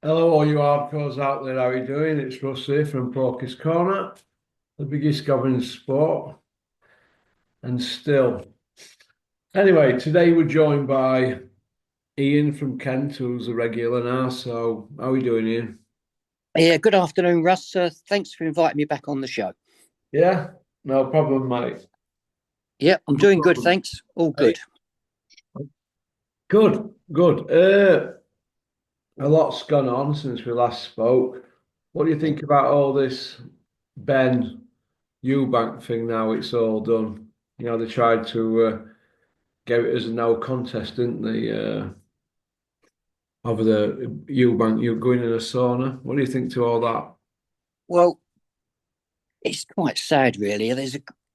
Hello, all you hardcores out there. How are you doing? It's Russ here from Porky's Corner, the biggest gob in sport, and still. Anyway, today we're joined by Ian from Kent, who's a regular now. So, how are we doing, Ian? Yeah, good afternoon, Russ. Thanks for inviting me back on the show. Yeah, no problem, mate. Yeah, I'm No doing good, problem. thanks. All Hey, good. good, good. A lot's gone on since we last spoke. What do you think about all this Ben Eubank thing now? It's all done. They tried to gave it as a no contest, didn't they? Over the Eubank, you going in a sauna. What do you think to all that? Well, it's quite sad, really.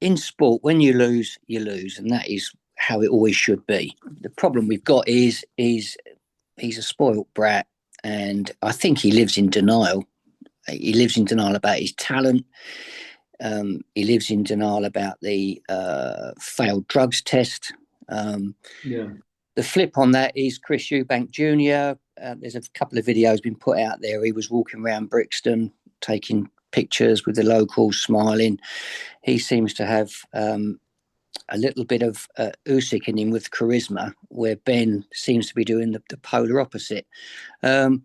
In sport, when you lose, and that is how it always should be. The problem we've got is he's a spoilt brat, and I think he lives in denial. He lives in denial about his talent. He lives in denial about the failed drugs test. Um, Yeah, The flip on that is Chris Eubank Jr. There's a couple of videos been put out there. He was walking around Brixton taking pictures with the locals, smiling. He seems to have a little bit of Usyk in him with charisma, where Ben seems to be doing the polar opposite. Um,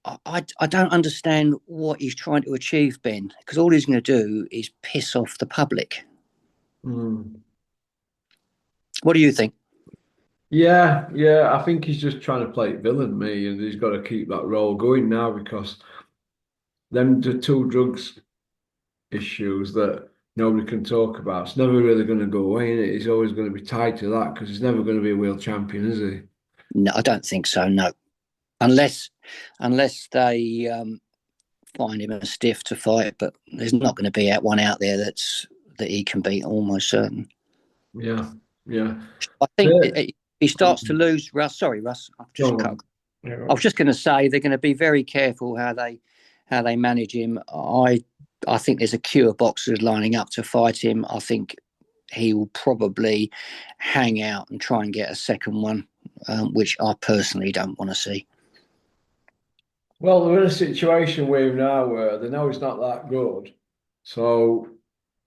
I don't understand what he's trying to achieve, Ben, because all he's going to do is piss off the public. mm. What do you think? Yeah. I think he's just trying to play villain, me, and he's got to keep that role going now because the two drugs issues that nobody can talk about. It's never really going to go away, and he's always going to be tied to that because he's never going to be a world champion, is he? No, I don't think so. No, unless they find him a stiff to fight, but there's not going to be one out there that he can beat. Almost certain. Yeah, yeah. I think Yeah. he starts to lose. Russ, sorry, Russ, I've Go just cut. on. Yeah. I was just going to say they're going to be very careful how they manage him. I think there's a queue of boxers lining up to fight him. I think he will probably hang out and try and get a second one, which I personally don't want to see. Well, they're in a situation with him now where they know he's not that good. So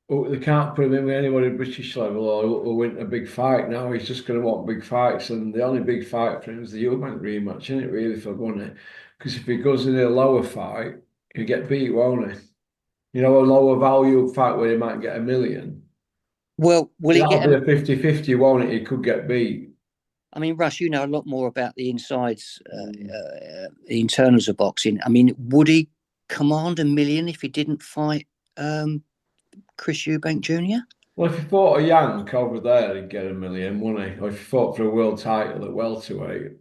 they can't put him in with anybody British level or win a big fight. Now he's just going to want big fights. And the only big fight for him is the Eubank rematch, isn't it, really, for money? Because if he goes in a lower fight, he'll get beat, won't he? A lower value fight where he might get 1 million. Well, will he That'll get be him? a 50-50, won't it? He could get beat. I mean, Russ, you know a lot more about the insides, Mm. the internals of boxing. I mean, would he command 1 million if he didn't fight um, Chris Eubank Jr.? Well, if he fought a Yank over there, he'd get 1 million, wouldn't he? Or if he fought for a world title at welterweight.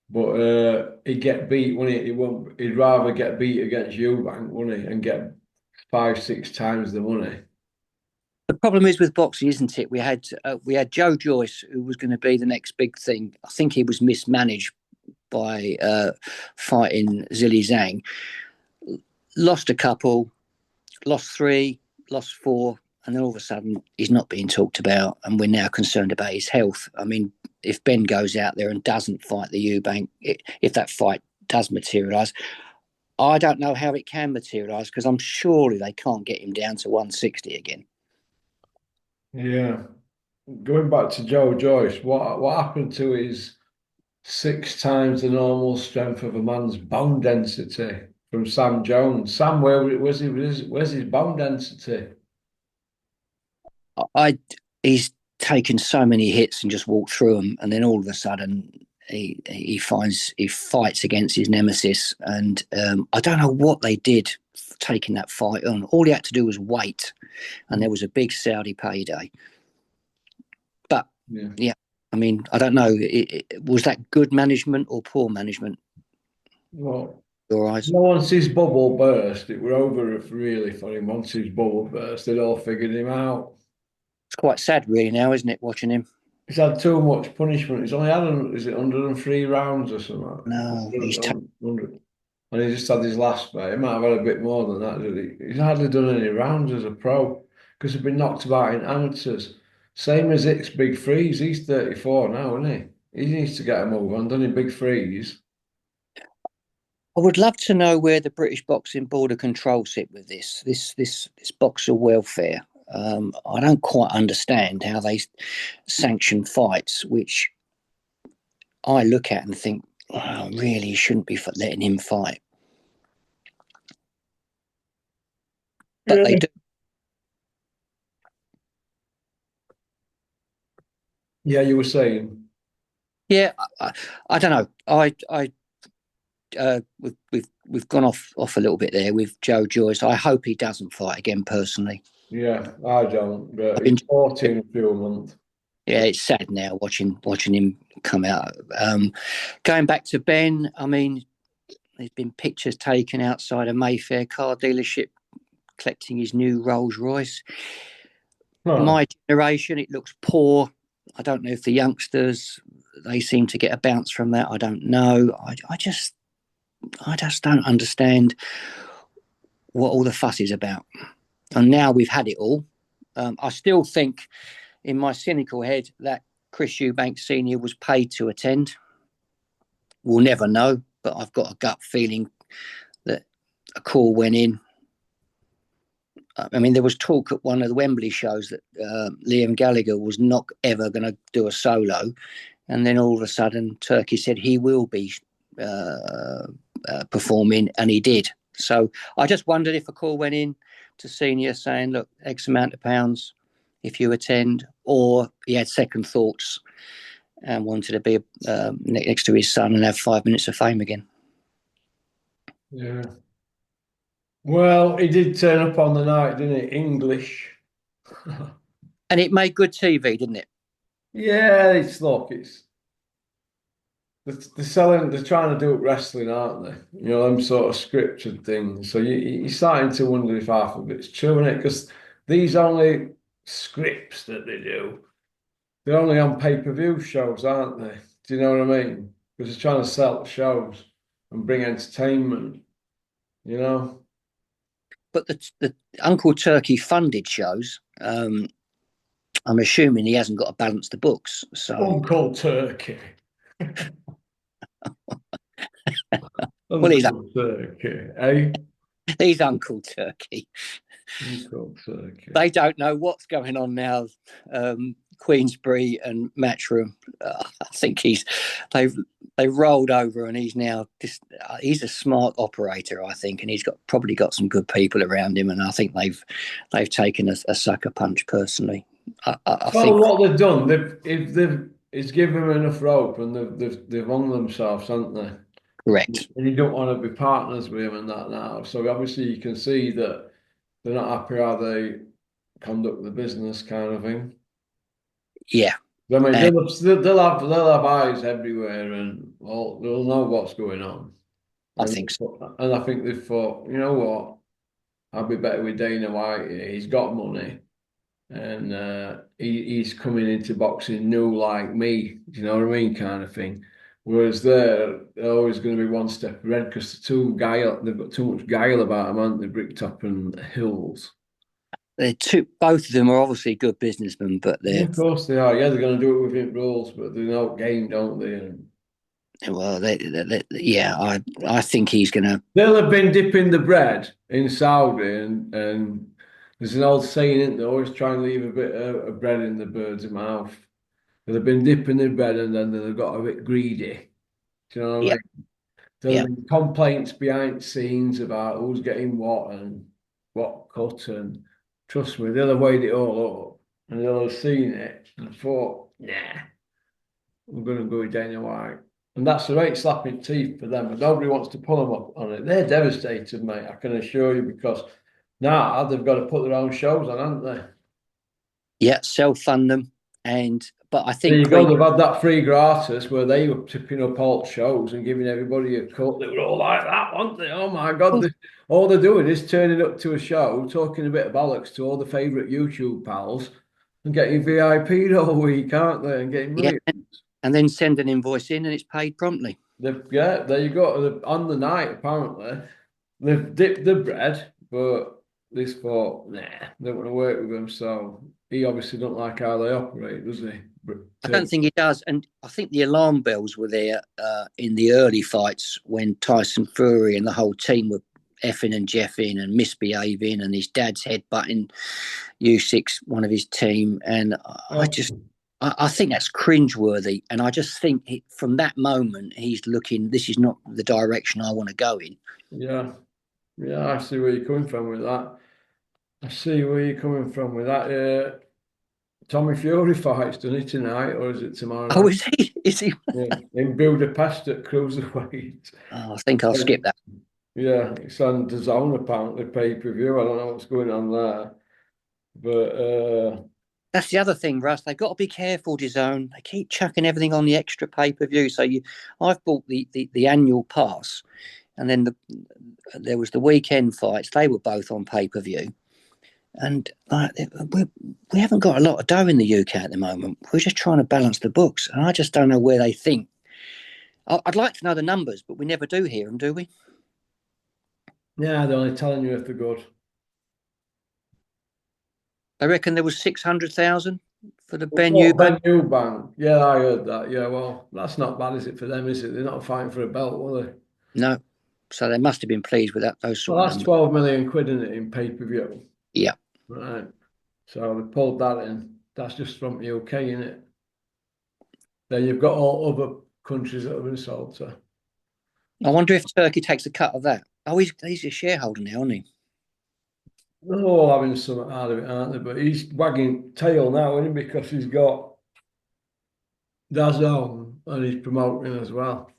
But he'd get beat, wouldn't he? He won't, he'd rather get beat against Eubank, wouldn't he? And get 5-6 times the money. The problem is with boxing, isn't it? We had Joe Joyce, who was going to be the next big thing. I think he was mismanaged by fighting Zilly Zhang. Lost a couple, lost three, lost four, and then all of a sudden he's not being talked about, and we're now concerned about his health. I mean, if Ben goes out there and doesn't fight the Eubank, if that fight does materialise, I don't know how it can materialise because I'm surely they can't get him down to 160 again. Yeah. Going back to Joe Joyce, what happened to his 6 times the normal strength of a man's bone density from Sam Jones? Sam, where's his bone density? I he's taken so many hits and just walked through them, and then all of a sudden he fights against his nemesis, and I don't know what they did taking that fight on. All he had to do was wait, and there was a big Saudi payday. But Yeah. yeah, I mean, I don't know. Was that good management or poor management? Well, Your eyes. once his bubble burst, it were over really for him. Once his bubble burst, they'd all figured him out. It's quite sad, really, now, isn't it? Watching him. He's had too much punishment. He's only had, is it 103 rounds or something? No, 100. And he just had his last fight. He might have had a bit more than that, did he? He's hardly done any rounds as a pro because he's been knocked about in amateurs. Same as it's Big Freeze. He's 34 now, isn't he? He needs to get a move on, doesn't he? Big Freeze. I would love to know where the British Boxing Board of Control sit with this boxer welfare. I don't quite understand how they sanction fights, which I look at and think, oh, really, shouldn't be letting him fight, but they Yeah. do. Yeah, you were saying. Yeah, I don't know. We've gone off a little bit there with Joe Joyce. I hope he doesn't fight again personally. Yeah, I don't, but I've he's been 14 in a few months. Yeah, it's sad now watching him come out. Going back to Ben, I mean, there's been pictures taken outside a Mayfair car dealership collecting his new Rolls Royce. Huh. My generation, it looks poor. I don't know if the youngsters they seem to get a bounce from that. I don't know. I just don't understand what all the fuss is about. And now we've had it all. I still think, in my cynical head, that Chris Eubank Senior was paid to attend. We'll never know, but I've got a gut feeling that a call went in. I mean, there was talk at one of the Wembley shows that Liam Gallagher was not ever going to do a solo, and then all of a sudden, Turkey said he will be performing, and he did. So I just wondered if a call went in to Senior saying, "Look, X amount of pounds if you attend," or he had second thoughts and wanted to be next to his son and have 5 minutes of fame again. Yeah. Well, he did turn up on the night, didn't he? English. And it made good TV, didn't it? Yeah, it's they're selling, they're trying to do it wrestling, aren't they? You know, them sort of scripted things. So you're starting to wonder if half of it's true, isn't it? Because these only scripts that they do, they're only on pay-per-view shows, aren't they? Do you know what I mean? Because they're trying to sell shows and bring entertainment, you know? But the Uncle Turkey funded shows, I'm assuming he hasn't got to balance the books. So, Uncle Turkey. well, Uncle Turkey, eh? he's Uncle Turkey. Uncle Turkey. They don't know what's going on now. Queensbury and Matchroom. I think they've they've rolled over, and he's now he's a smart operator, I think, and he's probably got some good people around him, and I think they've taken a sucker punch personally. I Well, think what they've done, it's given them enough rope, and they've hung themselves, haven't they? correct. And you don't want to be partners with him and that now. So obviously you can see that they're not happy how they conduct the business, kind of thing. Yeah, I mean, and they'll have eyes everywhere, and they'll know what's going on. I And think so. and I think they thought, you know what, I'll be better with Dana White here. He's got money, and he's coming into boxing new like me. Do you know what I mean, kind of thing. Whereas they're always going to be one step ahead because they've got too much guile about them, haven't they? Bricktop and Hills. Both of them are obviously good businessmen, but Yeah, of course they are. Yeah, they're going to do it within rules, but they know game, don't they? And well, yeah, I think he's going to. they'll have been dipping the bread in Saudi, and there's an old saying, isn't there? Always try and leave a bit of bread in the bird's mouth. They've been dipping their bread and then they've got a bit greedy. Do you know what I Yeah, mean? There yeah, have been complaints behind the scenes about who's getting what and what cut, and trust me, they'll have weighed it all up and they'll have seen it and thought, nah, I'm going to go with Dana White. And that's the right slapping teeth for them. And nobody wants to pull them up on it. They're devastated, mate, I can assure you, because now they've got to put their own shows on, haven't they? yeah. Self fund them, but I There think you go. Queen. They've had that free gratis where they were tipping up all shows and giving everybody a cut. They were all like that, weren't they? Oh my God. All they're doing is turning up to a show, talking a bit of bollocks to all the favourite YouTube pals and getting VIP'd all week, aren't they? And getting Yeah, millions. and then send an invoice in, and it's paid promptly. Yeah, there you go. On the night, apparently, they've dipped the bread, but this thought, nah, they don't want to work with them. So he obviously don't like how they operate, does he? But I don't think he does. And I think the alarm bells were there in the early fights when Tyson Fury and the whole team were effing and jeffing and misbehaving, and his dad's headbutting U6, one of his team. And oh, I think that's cringeworthy. And I just think from that moment, he's looking, this is not the direction I want to go in. yeah, yeah, I see where you're coming from with that. I see where you're coming from with that. Tommy Fury fights, doesn't he, tonight, or is it tomorrow Oh, night? is he? Is he? Yeah, in Budapest at cruiserweight. Oh, I think I'll skip that. Yeah, it's on the zone apparently, pay-per-view. I don't know what's going on there, but That's the other thing, Russ. They've got to be careful, DAZN. They keep chucking everything on the extra pay-per-view. So I've bought the annual pass, and then there was the weekend fights. They were both on pay-per-view. And we haven't got a lot of dough in the UK at the moment. We're just trying to balance the books. And I just don't know where they think. I'd like to know the numbers, but we never do hear them, do we? yeah, they're only telling you if they're good. I reckon there was 600,000 for the Ben What Eubank. Ben Eubank? Yeah, I heard that. Yeah, well, that's not bad, is it, for them, is it? They're not fighting for a belt, were they? No. So they must have been pleased with those sort Well, of that's numbers. 12 million quid in it in pay-per-view. Yeah. Right. So they pulled that in. That's just from the UK, isn't it? Then you've got all other countries that have been sold to. I wonder if Turkey takes a cut of that. Oh, he's a shareholder now, isn't he? They're all having something out of it, aren't they? But he's wagging tail now, isn't he? Because he's got DAZN and he's promoting as well.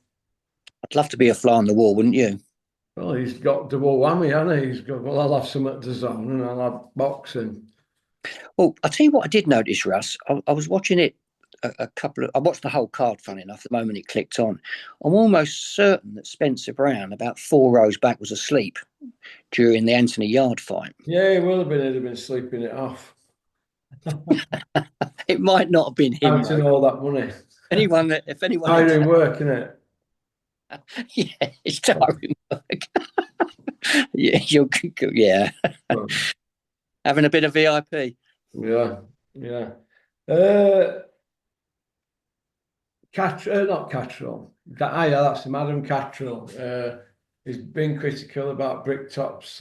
I'd love to be a fly on the wall, wouldn't you? Well, he's got double whammy, hasn't he? He's got, well, I'll have something to zone and I'll have boxing. Well, I'll tell you what I did notice, Russ. I was watching it I watched the whole card, funny enough, the moment it clicked on. I'm almost certain that Spencer Brown, about 4 rows back, was asleep during the Anthony Yard fight. Yeah, he will have been. He'd have been sleeping it off. It might not have been him, Counting though. all that money. If anyone else, Tiring work, isn't it? yeah, it's tiring work. Yeah, yeah, having a bit of VIP. Yeah, yeah. Not Catrell. Yeah, that's him, Adam Catrell. He's been critical about Bricktop's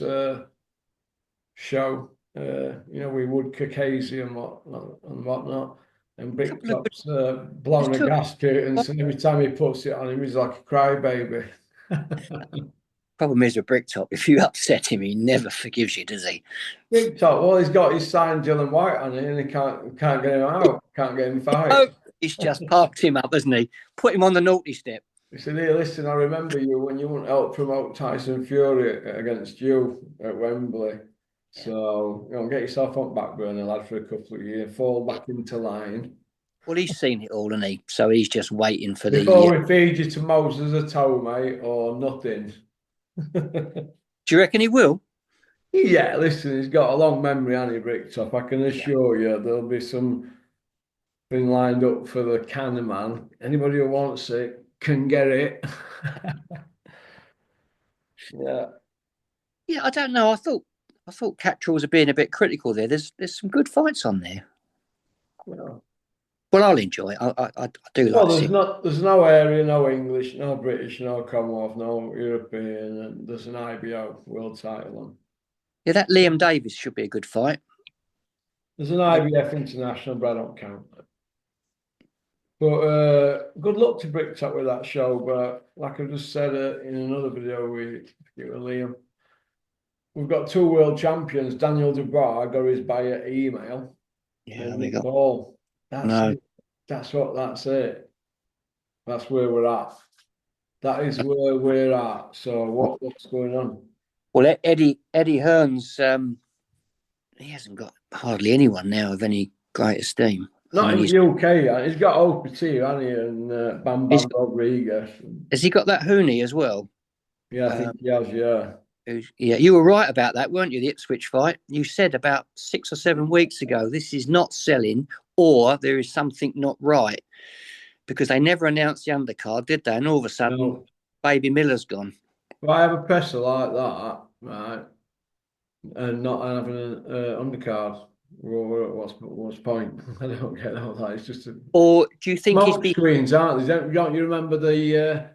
show. We would Caucasian and whatnot. And A couple of good, Bricktop's blown there's a two. gasket, and so every time he puts it on him, he's like a crybaby. Problem is with Bricktop, if you upset him, he never forgives you, does he? Bricktop, well, he's got his sign Dylan White on it, and he can't get him out, can't get him Oh, fight. he's just parked him up, hasn't he? Put him on the naughty step. He said, "Hey, listen, I remember you when you wouldn't help promote Tyson Fury against you at Wembley. Yeah. So, get yourself on back burner, lad, for a couple of years, fall back into line. Well, he's seen it all, and so he's just waiting for the. Before we feed you to Moses a toe, mate, or nothing." Do you reckon he will? Yeah, listen, he's got a long memory, hasn't he, Bricktop? I can Yeah. assure you there'll be something lined up for the cannon man. Anybody who wants it can get it. Yeah. Yeah, I don't know. I thought Cattrall was being a bit critical there. There's some good fights on there. Well, Well, I'll enjoy it. I do like Well, to see. there's no area, no English, no British, no Commonwealth, no European, and there's an IBO world title on. Yeah, that Liam Davis should be a good fight. There's an IBF international, but I don't count it. But good luck to Bricktop with that show. But like I just said in another video with Liam, we've got two world champions. Daniel Dubois got his via email. Yeah, And we Nick got Paul. That's no. it. That's it. That's where we're at. That is where we're at. So what's going on? Well, Eddie Hearn's he hasn't got hardly anyone now of any great esteem. I Not mean, in the UK. He's got OPT, hasn't he? And Bam he's Bam Rodriguez. has he got that Hooney as well? Yeah, I think he has. Yeah. Yeah, you were right about that, weren't you? The Ipswich fight. You said about 6 or 7 weeks ago, this is not selling, or there is something not right, because they never announced the undercard, did they? And all of a sudden, No. Baby Miller's gone. If I have a presser like that, right, and not having an undercard, What's the point? I don't get all that. It's just a Or do you think he's smoke be screens, aren't they? Don't you remember the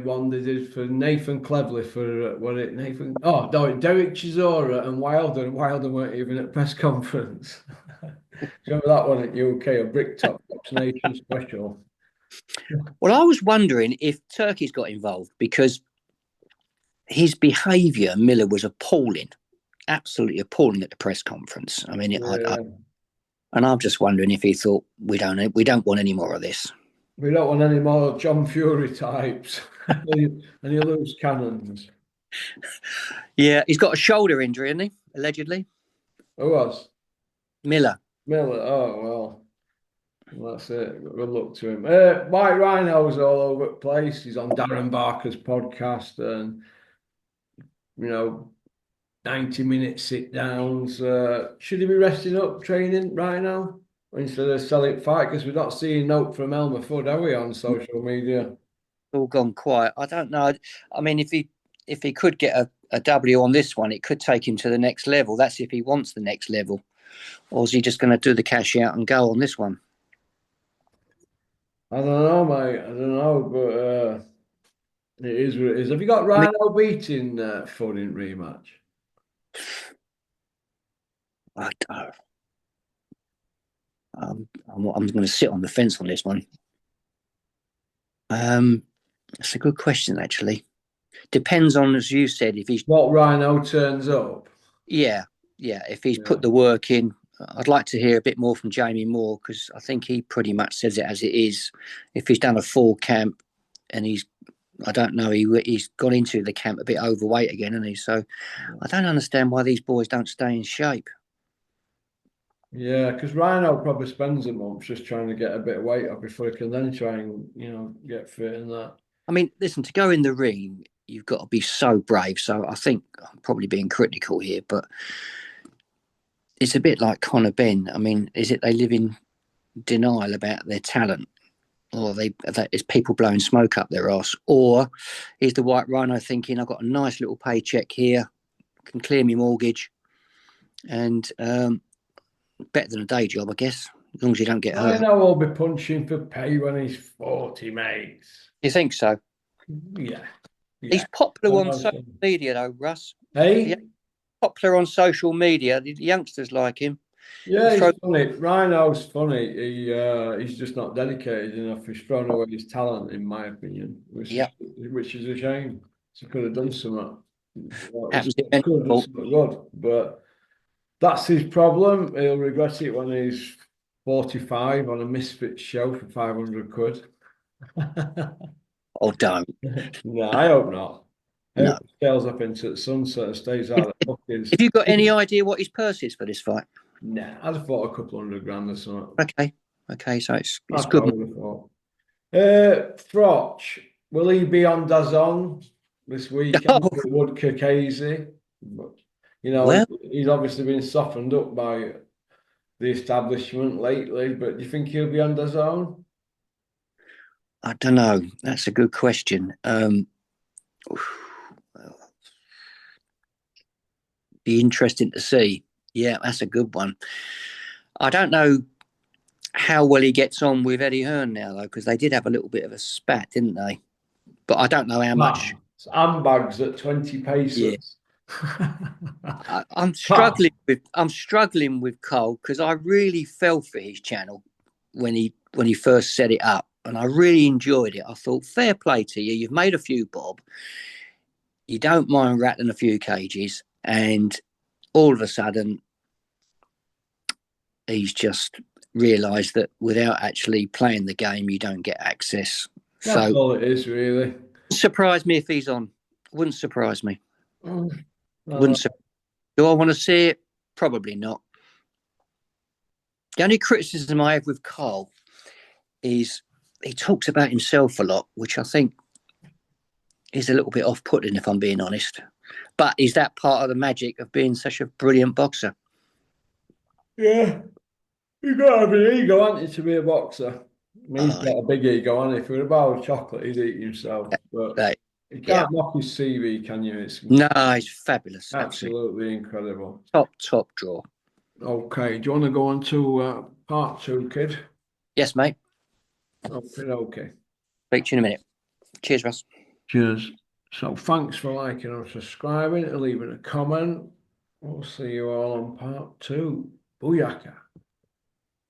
one they did for Nathan Cleverly for what it Nathan? Oh, no, Derek Chisora and Wilder. And Wilder weren't even at press conference. Do you remember that one at UK, a Bricktop Box Nation special? well, I was wondering if Turkey's got involved because his behaviour, Miller, was appalling, absolutely appalling at the press conference. I mean, Yeah, and I'm just wondering if he thought we don't want any more of this. we don't want any more John Fury types, any loose cannons. Yeah, he's got a shoulder injury, isn't he? Allegedly, Who was Miller. Miller? Oh well, that's it. Good luck to him. White Rhino's all over the place. He's on Darren Barker's podcast, and you know 90-minute sit downs. Should he be resting up training right now instead of selling fight? Because we're not seeing note from Elmer Fudd, are we, on social media? All gone quiet. I don't know. I mean, if he could get a W on this one, it could take him to the next level. That's if he wants the next level, or is he just going to do the cash out and go on this one? I don't know, mate. I don't know, but it is what it is. Have you got I mean, Rhino beating Fudd in rematch? I, I'm going to sit on the fence on this one. That's a good question, actually. Depends on, as you said, if he's What Rhino turns up? yeah, yeah, if he's Yeah. put the work in. I'd like to hear a bit more from Jamie Moore because I think he pretty much says it as it is. If he's done a full camp and I don't know, he's got into the camp a bit overweight again, hasn't he? So I don't understand why these boys don't stay in shape. Yeah, because Rhino probably spends a month just trying to get a bit of weight up before he can then try and, get fit and that. I mean, listen, to go in the ring, you've got to be so brave. So I think I'm probably being critical here, but it's a bit like Conor Benn. I mean, is it they live in denial about their talent? Or is people blowing smoke up their ass? Or is the White Rhino thinking, I've got a nice little paycheck here, can clear me mortgage, and better than a day job, I guess, as long as you don't get hurt. Rhino will be punching for pay when he's 40, mates. You think so? Yeah, yeah. He's popular I on know social so. media, though, Russ. He's Hey? popular on social media. The youngsters like him. He Yeah, he's throws, funny. Rhino's funny. He's just not dedicated enough. He's thrown away his talent, in my opinion, yeah, which is a shame. He could have done something. happens in Could any have done sport. something good, but that's his problem. He'll regret it when he's 45 on a Misfits show for 500 quid. Or don't. No, I hope not. I No. hope he sails up into the sunset and stays out of the Have buckets. you got any idea what his purse is for this fight? Nah, I'd have thought a couple hundred grand or something. Okay. Okay, so it's That's what good. I would have thought. Froch, will he be on DAZN this weekend? Oh, Would Kakazi? But, well, he's obviously been softened up by the establishment lately, but do you think he'll be on DAZN? I don't know. That's a good question. Be interesting to see. Yeah, that's a good one. I don't know how well he gets on with Eddie Hearn now, though, because they did have a little bit of a spat, didn't they? But I don't know how much. Bam. It's handbags at 20 Yeah, pesos. I'm Bam. struggling with Cole because I really fell for his channel when he first set it up, and I really enjoyed it. I thought, fair play to you. You've made a few bob. You don't mind rattling a few cages, and all of a sudden, he's just realised that without actually playing the game, you don't get access. That's So, all it is, really. surprise me if he's on. Wouldn't surprise me. Well, Wouldn't. Do I want to see it? Probably not. The only criticism I have with Carl is he talks about himself a lot, which I think is a little bit off-putting, if I'm being honest. But is that part of the magic of being such a brilliant boxer? yeah. You've got to have an ego, haven't you, to be a boxer? I mean, he's Uh, got a big ego, hasn't he? If he were a bar of chocolate, he'd eat himself. But that, You Yeah. can't knock his CV, can you? It's No, it's fabulous. Absolutely absolutely incredible. top draw. Okay, do you want to go on to part two, kid? Yes, mate. Okay, okay. Speak to you in a minute. Cheers, Russ. Cheers. So thanks for liking and subscribing and leaving a comment. We'll see you all on part two. Booyaka.